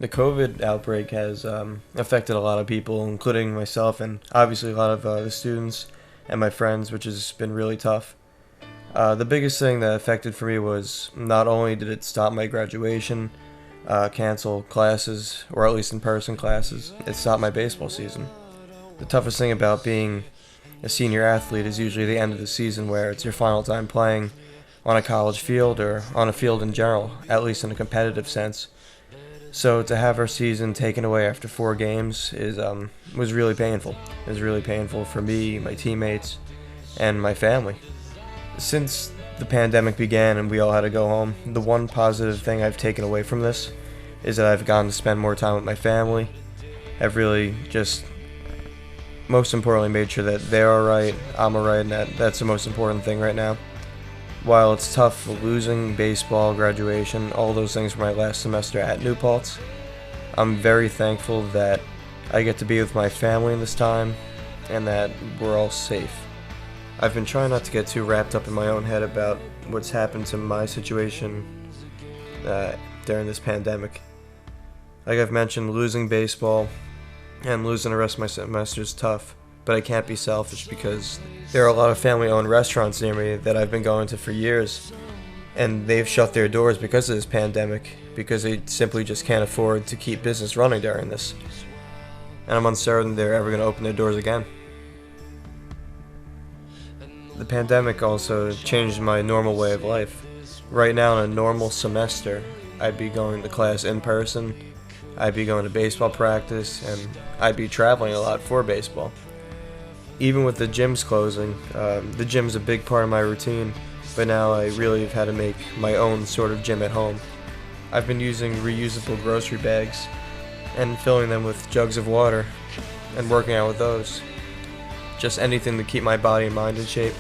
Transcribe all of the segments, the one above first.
The COVID outbreak has affected a lot of people, including myself, and obviously a lot of the students and my friends, which has been really tough. The biggest thing that affected for me was not only did it stop my graduation, cancel classes, or at least in-person classes, it stopped my baseball season. The toughest thing about being a senior athlete is usually the end of the season where it's your final time playing on a college field or on a field in general, at least in a competitive sense. So to have our season taken away after 4 games was really painful. It was really painful for me, my teammates, and my family. Since the pandemic began and we all had to go home, the one positive thing I've taken away from this is that I've gotten to spend more time with my family. I've really just, most importantly, made sure that they're alright, I'm alright, and that's the most important thing right now. While it's tough losing baseball, graduation, all those things for my last semester at New Paltz, I'm very thankful that I get to be with my family in this time and that we're all safe. I've been trying not to get too wrapped up in my own head about what's happened to my situation during this pandemic. Like I've mentioned, losing baseball and losing the rest of my semester is tough. But I can't be selfish because there are a lot of family-owned restaurants near me that I've been going to for years, and they've shut their doors because of this pandemic, because they simply just can't afford to keep business running during this. And I'm uncertain they're ever going to open their doors again. The pandemic also changed my normal way of life. Right now, in a normal semester, I'd be going to class in person, I'd be going to baseball practice, and I'd be traveling a lot for baseball. Even with the gyms closing, the gym's a big part of my routine, but now I really have had to make my own sort of gym at home. I've been using reusable grocery bags and filling them with jugs of water and working out with those. Just anything to keep my body and mind in shape.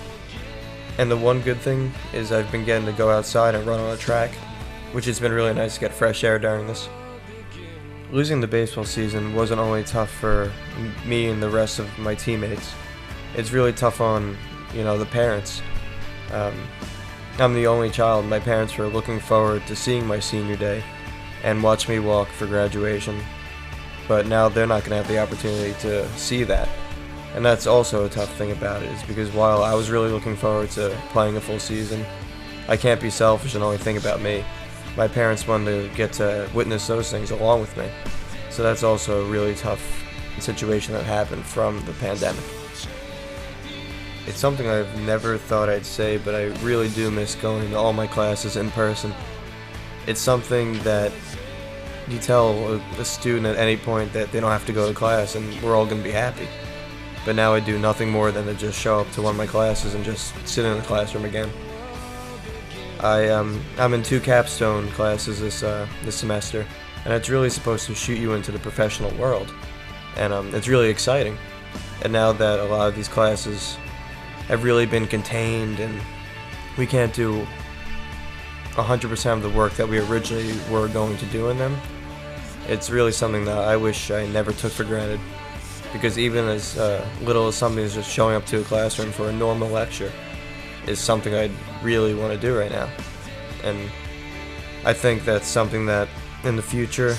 And the one good thing is I've been getting to go outside and run on a track, which has been really nice to get fresh air during this. Losing the baseball season wasn't only tough for me and the rest of my teammates. It's really tough on, the parents. I'm the only child. My parents were looking forward to seeing my senior day and watch me walk for graduation. But now they're not going to have the opportunity to see that. And that's also a tough thing about it, is because while I was really looking forward to playing a full season, I can't be selfish and only think about me. My parents wanted to get to witness those things along with me. So that's also a really tough situation that happened from the pandemic. It's something I've never thought I'd say, but I really do miss going to all my classes in person. It's something that you tell a student at any point that they don't have to go to class and we're all going to be happy. But now I do nothing more than to just show up to one of my classes and just sit in the classroom again. I'm in 2 capstone classes this semester, and it's really supposed to shoot you into the professional world, and it's really exciting. And now that a lot of these classes have really been contained and we can't do 100% of the work that we originally were going to do in them, it's really something that I wish I never took for granted. Because even as little as something as just showing up to a classroom for a normal lecture is something I'd really want to do right now. And I think that's something that in the future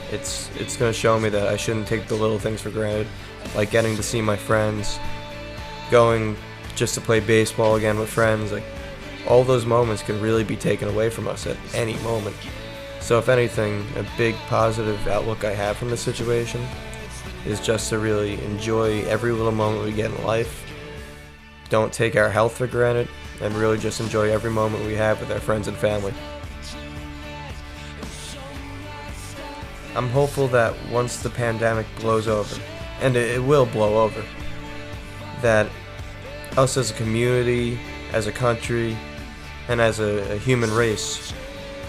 it's going to show me that I shouldn't take the little things for granted, like getting to see my friends, going just to play baseball again with friends. Like, all those moments can really be taken away from us at any moment. So if anything, a big positive outlook I have from this situation is just to really enjoy every little moment we get in life. Don't take our health for granted, and really just enjoy every moment we have with our friends and family. I'm hopeful that once the pandemic blows over, and it will blow over, that us as a community, as a country, and as a human race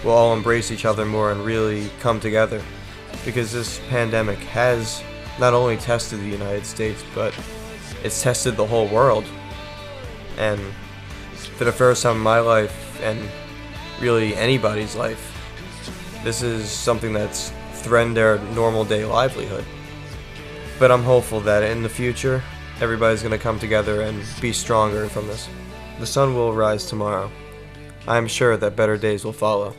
will all embrace each other more and really come together. Because this pandemic has not only tested the United States, but it's tested the whole world. And for the first time in my life, and really anybody's life, this is something that's threatened their normal day livelihood. But I'm hopeful that in the future, everybody's going to come together and be stronger from this. The sun will rise tomorrow. I am sure that better days will follow.